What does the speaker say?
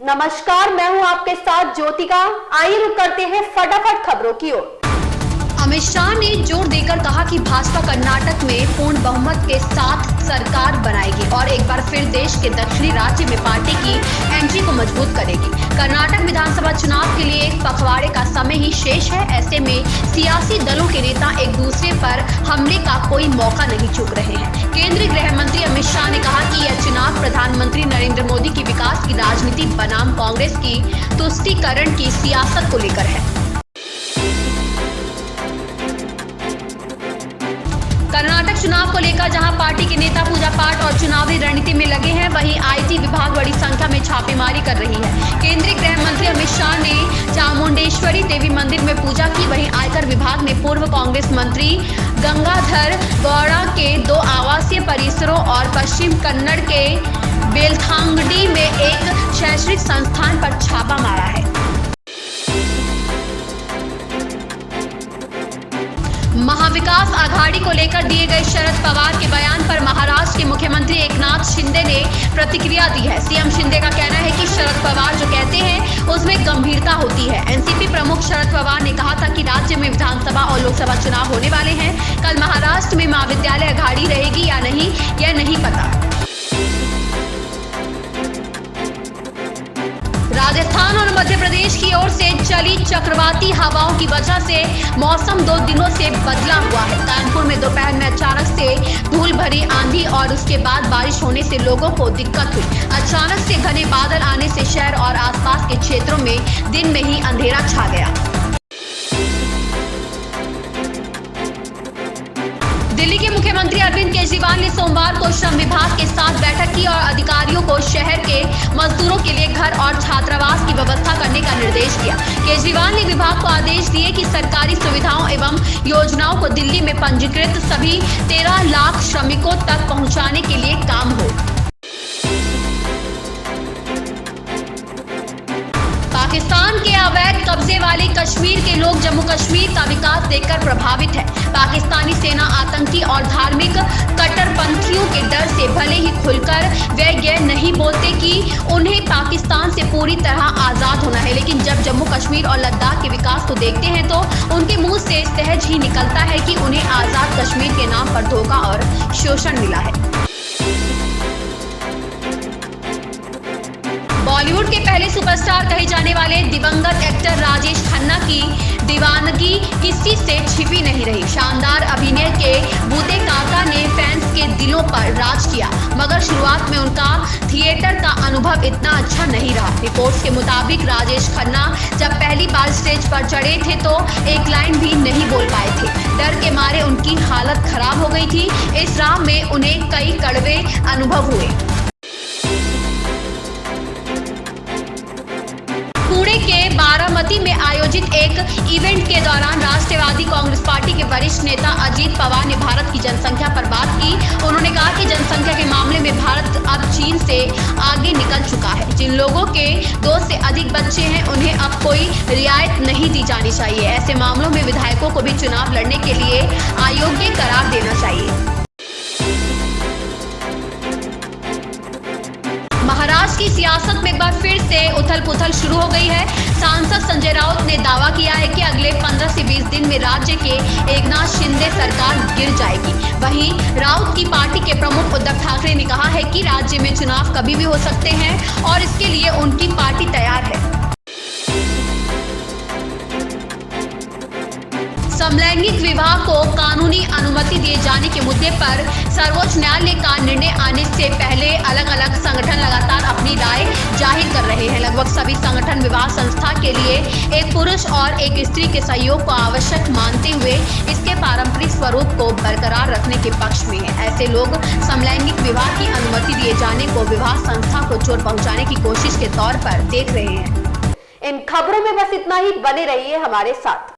नमस्कार, मैं हूं आपके साथ ज्योतिका। आइए रुक करते हैं फटाफट खबरों की ओर। अमित शाह ने जोर देकर कहा कि भाजपा कर्नाटक में पूर्ण बहुमत के साथ सरकार बनाएगी और एक बार फिर देश के दक्षिणी राज्य में पार्टी की एंट्री को मजबूत करेगी। कर्नाटक विधानसभा चुनाव के लिए एक पखवाड़े का समय ही शेष है। ऐसे में सियासी दलों के नेता एक दूसरे पर हमले का कोई मौका नहीं चूक रहे हैं। केंद्रीय गृह मंत्री अमित शाह ने कहा कि यह चुनाव प्रधानमंत्री नरेंद्र मोदी की विकास की राजनीति बनाम कांग्रेस की तुष्टीकरण की सियासत को लेकर है। कर्नाटक चुनाव को लेकर जहां पार्टी के नेता पूजा पाठ और चुनावी रणनीति में लगे हैं, वहीं आईटी विभाग बड़ी संख्या में छापेमारी कर रही है। केंद्रीय गृह मंत्री अमित शाह ने चामुंडेश्वरी देवी मंदिर में पूजा की। वहीं आयकर विभाग ने पूर्व कांग्रेस मंत्री गंगाधर गौड़ा के 2 आवासीय परिसरों और पश्चिम कन्नड़ के बेलथांगडी में एक शैक्षणिक संस्थान पर छापा मारा है। महाविकास आघाड़ी को लेकर दिए गए शरद पवार के बयान पर महाराष्ट्र के मुख्यमंत्री एकनाथ शिंदे ने प्रतिक्रिया दी है। सीएम शिंदे का कहना है कि शरद पवार जो कहते हैं उसमें गंभीरता होती है। एनसीपी प्रमुख शरद पवार ने कहा था कि राज्य में विधानसभा और लोकसभा चुनाव होने वाले हैं। कल महाराष्ट्र में महाविद्यालय आघाड़ी रहेगी या नहीं, यह नहीं पता। राजस्थान और मध्य प्रदेश की ओर से चली चक्रवाती हवाओं की वजह से मौसम 2 दिनों से बदला हुआ है। कानपुर में दोपहर में अचानक से धूल भरी आंधी और उसके बाद बारिश होने से लोगों को दिक्कत हुई। अचानक से घने बादल आने से शहर और आसपास के क्षेत्रों में दिन में ही अंधेरा छा गया। दिल्ली के मुख्यमंत्री अरविंद केजरीवाल ने सोमवार को श्रम विभाग के साथ बैठक की और अधिकारियों को शहर के मजदूरों के लिए घर और छात्रावास की व्यवस्था करने का निर्देश दिया। केजरीवाल ने विभाग को आदेश दिए कि सरकारी सुविधाओं एवं योजनाओं को दिल्ली में पंजीकृत सभी 13 लाख श्रमिकों तक पहुंचाने के लिए काम हो। पाकिस्तान के अवैध कब्जे वाले कश्मीर के लोग जम्मू कश्मीर का विकास देखकर प्रभावित है। पाकिस्तानी सेना आतंकी और धार्मिक कट्टरपंथियों के डर से भले ही खुलकर वे यह नहीं बोलते कि उन्हें पाकिस्तान से पूरी तरह आजाद होना है, लेकिन जब जम्मू कश्मीर और लद्दाख के विकास को देखते हैं तो उनके मुंह से सहज ही निकलता है कि उन्हें आजाद कश्मीर के नाम पर धोखा और शोषण मिला है। बॉलीवुड के पहले सुपरस्टार कहे जाने वाले दिवंगत एक्टर राजेश खन्ना की दीवानगी किसी से छिपी नहीं रही। शानदार अभिनय के बूते काका ने फैंस के दिलों पर राज किया, मगर शुरुआत में उनका थिएटर का अनुभव इतना अच्छा नहीं रहा। रिपोर्ट्स के मुताबिक राजेश खन्ना जब पहली बार स्टेज पर चढ़े थे तो एक लाइन भी नहीं बोल पाए थे। डर के मारे उनकी हालत खराब हो गई थी। इस राह में उन्हें कई कड़वे अनुभव हुए। पुणे के बारामती में आयोजित एक इवेंट के दौरान राष्ट्रवादी कांग्रेस पार्टी के वरिष्ठ नेता अजीत पवार ने भारत की जनसंख्या पर बात की। उन्होंने कहा कि जनसंख्या के मामले में भारत अब चीन से आगे निकल चुका है। जिन लोगों के 2 से अधिक बच्चे हैं उन्हें अब कोई रियायत नहीं दी जानी चाहिए। ऐसे मामलों में विधायकों को भी चुनाव लड़ने के लिए अयोग्य करार देना चाहिए। महाराष्ट्र की सियासत में एक बार फिर से उथल-पुथल शुरू हो गई है। सांसद संजय राउत ने दावा किया है कि अगले 15 से 20 दिन में राज्य के एकनाथ शिंदे सरकार गिर जाएगी। वहीं राउत की पार्टी के प्रमुख उद्धव ठाकरे ने कहा है कि राज्य में चुनाव कभी भी हो सकते हैं और इसके लिए उनकी पार्टी तैयार है। समलैंगिक विवाह को कानूनी अनुमति दिए जाने के मुद्दे पर सर्वोच्च न्यायालय का निर्णय आने से पहले अलग अलग संगठन लगातार अपनी राय जाहिर कर रहे हैं। लगभग सभी संगठन विवाह संस्था के लिए एक पुरुष और एक स्त्री के सहयोग को आवश्यक मानते हुए इसके पारंपरिक स्वरूप को बरकरार रखने के पक्ष में हैं। ऐसे लोग समलैंगिक विवाह की अनुमति दिए जाने को विवाह संस्था को चोट पहुंचाने की कोशिश के तौर पर देख रहे हैं। इन खबरों में बस इतना ही। बने रहिए हमारे साथ।